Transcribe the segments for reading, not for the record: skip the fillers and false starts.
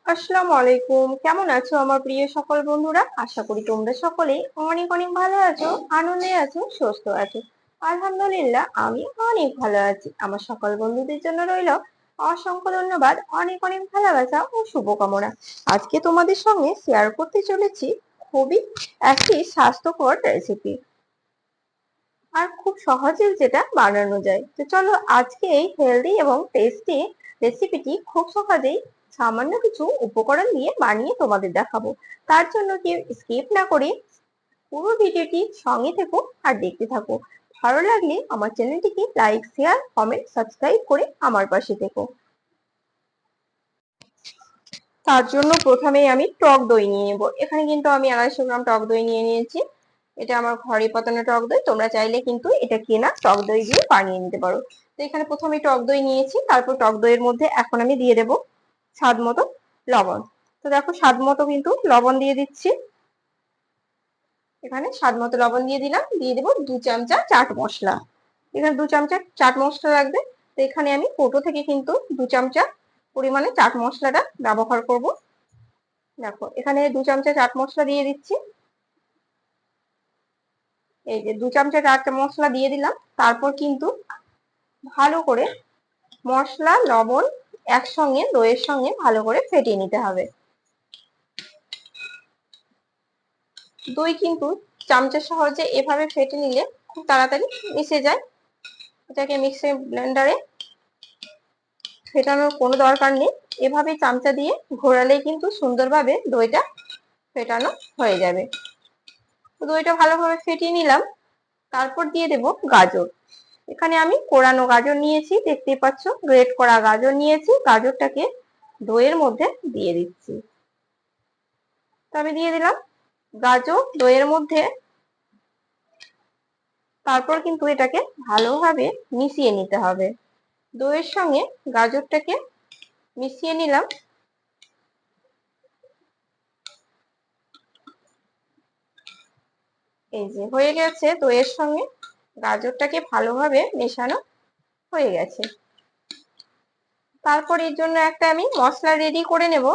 আসসালামু আলাইকুম। কেমন আছো আমার প্রিয় সকল বন্ধুরা? আশা করি তোমরা সকলেই অনেক অনেক ভালো আছো, আনন্দে আছো, সুস্থ আছো। আলহামদুলিল্লাহ আমি অনেক ভালো আছি। আমার সকল বন্ধুদের জন্য রইল অসংখ্য ধন্যবাদ, অনেক অনেক ভালোবাসা ও শুভকামনা। আজকে তোমাদের সঙ্গে শেয়ার করতে চলেছি খুবই একটি স্বাস্থ্যকর রেসিপি, আর খুব সহজে যেটা বানানো যায়। তো চলো আজকে এই হেলদি এবং টেস্টি রেসিপিটি খুব সহজেই সামান্য কিছু উপকরণ দিয়ে বানিয়ে তোমাদের দেখাবো। তার জন্য কেউ স্কিপ না করে পুরো ভিডিওটি সঙ্গে থেকো আর দেখতে থাকো। ভালো লাগলে আমার চ্যানেলটিকে লাইক, শেয়ার, কমেন্ট, সাবস্ক্রাইব করে আমার পাশে থেকো। তার জন্য প্রথমেই আমি টক দই নিয়ে নেবো। এখানে কিন্তু আমি 250 গ্রাম টক দই নিয়ে নিয়েছি। এটা আমার ঘরে পাতানো টক দই, তোমরা চাইলে কিন্তু এটা কেনা টক দই দিয়ে বানিয়ে নিতে পারো। তো এখানে প্রথমে টক দই নিয়েছি, তারপর টক দইয়ের মধ্যে এখন আমি দিয়ে দেবো স্বাদ মতো লবণ। তো দেখো স্বাদ মতো কিন্তু লবণ দিয়ে দিচ্ছি। এখানে স্বাদ মতো লবণ দিয়ে দিলাম, দিয়ে দেবো 2 চামচা চাট মশলা। এখানে 2 চামচা চাট মশলা লাগবে। তো এখানে আমি কৌটো থেকে কিন্তু 2 চামচা পরিমাণে চাট মশলাটা ব্যবহার করব। দেখো এখানে 2 চামচা চাট মশলা দিয়ে দিচ্ছি। এই যে 2 চামচা চাট মশলা দিয়ে দিলাম। তারপর কিন্তু ভালো করে মশলা লবণ একসঙ্গে দইয়ের সঙ্গে ভালো করে ফেটিয়ে নিতে হবে। দই কিন্তু চামচের সাহায্যে এভাবে ফেটে নিলে খুব তাড়াতাড়ি মিশে যায়। এটাকে মিক্সি ব্লেন্ডারে ফেটানোর কোনো দরকার নেই, এভাবে চামচা দিয়ে ঘোরালেই কিন্তু সুন্দরভাবে দইটা ফেটানো হয়ে যাবে। দইটা ভালোভাবে ফেটিয়ে নিলাম। তারপর দিয়ে দেব গাজর। এখানে আমি কোরানো গাজর নিয়েছি, দেখতেই পাচ্ছ গ্রেট করা গাজর নিয়েছি। গাজরটাকে দইয়ের মধ্যে দিয়ে দিচ্ছি। তো আমি দিয়ে দিলাম গাজর দইয়ের মধ্যে। তারপর কিন্তু এটাকে ভালোভাবে মিশিয়ে নিতে হবে। দইয়ের সঙ্গে গাজরটাকে মিশিয়ে নিলাম। এই যে হয়ে গেছে, দইয়ের সঙ্গে গাজরটাকে ভালোভাবে মেশানো হয়ে গেছে। তারপর এর জন্য একটা আমি মশলা রেডি করে নেব,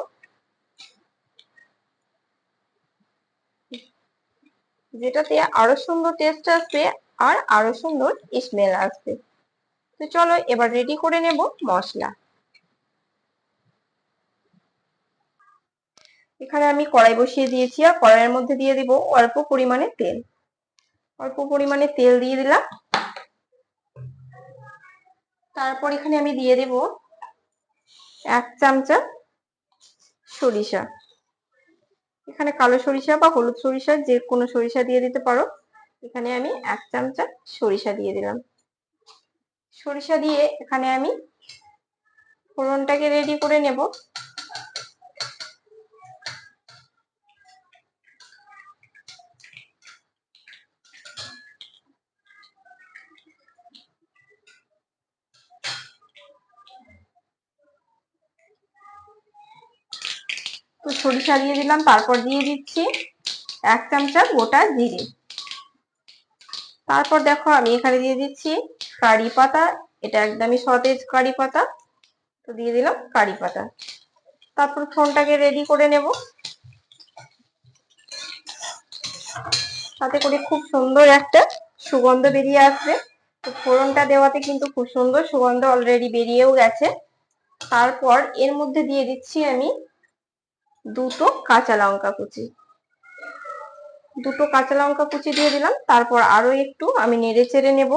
যেটাতে আরো সুন্দর টেস্ট আসবে আর আরো সুন্দর স্মেল আসবে। তো চলো এবার রেডি করে নেব মশলা। এখানে আমি কড়াই বসিয়ে দিয়েছি, আর কড়াইয়ের মধ্যে দিয়ে দিব অল্প পরিমাণে তেল। অল্প পরিমাণে তেল দিয়ে দিলাম। তারপর এখানে আমি দিয়ে দেব 1 চামচা সরিষা। এখানে কালো সরিষা বা হলুদ সরিষা যে কোনো সরিষা দিয়ে দিতে পারো। এখানে আমি 1 চামচা সরিষা দিয়ে দিলাম। সরিষা দিয়ে এখানে আমি ফোড়নটাকে রেডি করে নেব। তো সরিষা দিয়ে দিলাম, তারপর দিয়ে দিচ্ছি 1 চামচা গোটা জিরে। তারপর দেখো আমি এখানে দিয়ে দিচ্ছি কারি পাতা। এটা একদমই সতেজ কারি পাতা। তো দিয়ে দিলাম কারি পাতা। তারপর ফোড়নটাকে রেডি করে নেব, তাতে করে খুব সুন্দর একটা সুগন্ধ বেরিয়ে আসবে। তো ফোড়নটা দেওয়াতে কিন্তু খুব সুন্দর সুগন্ধ অলরেডি বেরিয়েও গেছে। তারপর এর মধ্যে দিয়ে দিচ্ছি আমি 2টো কাঁচা লঙ্কা কুচি। 2টো কাঁচা লঙ্কা কুচি দিয়ে দিলাম। তারপর আরো একটু আমি নেড়ে চেড়ে নেব,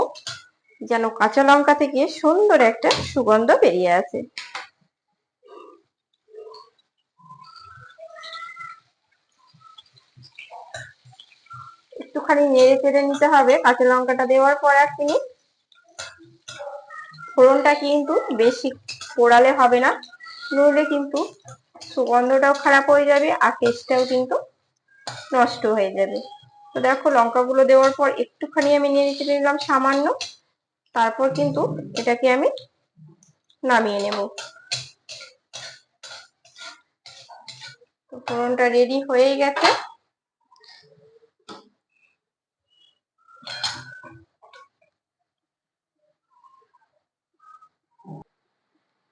যেন কাঁচা লঙ্কা থেকে সুন্দর একটা সুগন্ধ বেরিয়ে আসে। একটুখানি নেড়ে চেড়ে নিতে হবে কাঁচা লঙ্কাটা দেওয়ার পর 1 মিনিট। ফোড়নটা কিন্তু বেশি পোড়ালে হবে না, নইলে কিন্তু সুগন্ধটাও খারাপ হয়ে যাবে আর টেস্টটাও কিন্তু নষ্ট হয়ে যাবে। তো দেখো লঙ্কাগুলো দেওয়ার পর একটুখানি আমি নেড়ে চেড়ে নিলাম সামান্য। তারপর কিন্তু এটাকে আমি নামিয়ে নেব। তো ফোড়নটা রেডি হয়ে গেছে।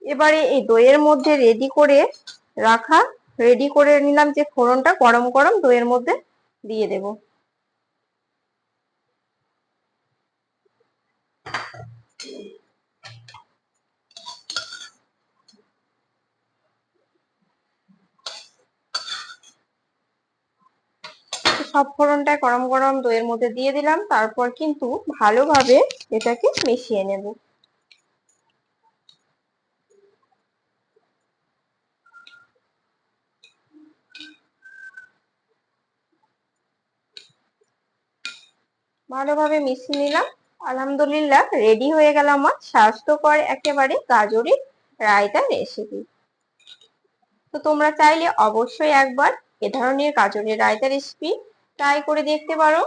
এবারে এই দইয়ের মধ্যে রেডি করে রাখা রেডি করে নিলাম যে ফোড়নটা গরম গরম দইয়ের মধ্যে দিয়ে দেব। সব ফোড়নটা গরম গরম দইয়ের মধ্যে দিয়ে দিলাম, তারপর কিন্তু ভালোভাবে এটাকে মিশিয়ে নেব। ভালোভাবে মিশিয়ে নিলাম। আলহামদুলিল্লাহ, রেডি হয়ে গেল আমার স্বাস্থ্যকর একেবারে গাজরের রায়তা রেসিপি। তো তোমরা চাইলে অবশ্যই একবার এ ধরনের গাজরের রায়তা রেসিপি ট্রাই করে দেখতে পারো।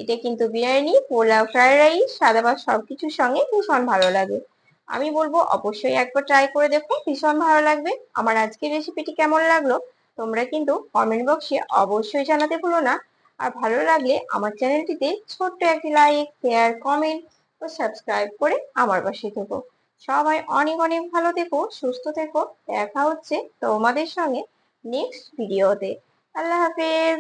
এটা কিন্তু বিরিয়ানি, পোলাও, ফ্রাইড রাইস, সাদা ভাত সবকিছুর সঙ্গে ভীষণ ভালো লাগে। আমি বলবো অবশ্যই একবার ট্রাই করে দেখো, ভীষণ ভালো লাগবে। আমার আজকের রেসিপিটি কেমন লাগলো তোমরা কিন্তু কমেন্ট বক্সে অবশ্যই জানাতে ভুলো না। আর ভালো লাগলে আমার চ্যানেলটিতে ছোট্ট একটি লাইক, শেয়ার, কমেন্ট ও সাবস্ক্রাইব করে আমার পাশে থেকো। সবাই অনেক অনেক ভালো থেকো, সুস্থ থেকো। দেখা হচ্ছে তোমাদের সঙ্গে নেক্সট ভিডিওতে। আল্লাহ হাফেজ।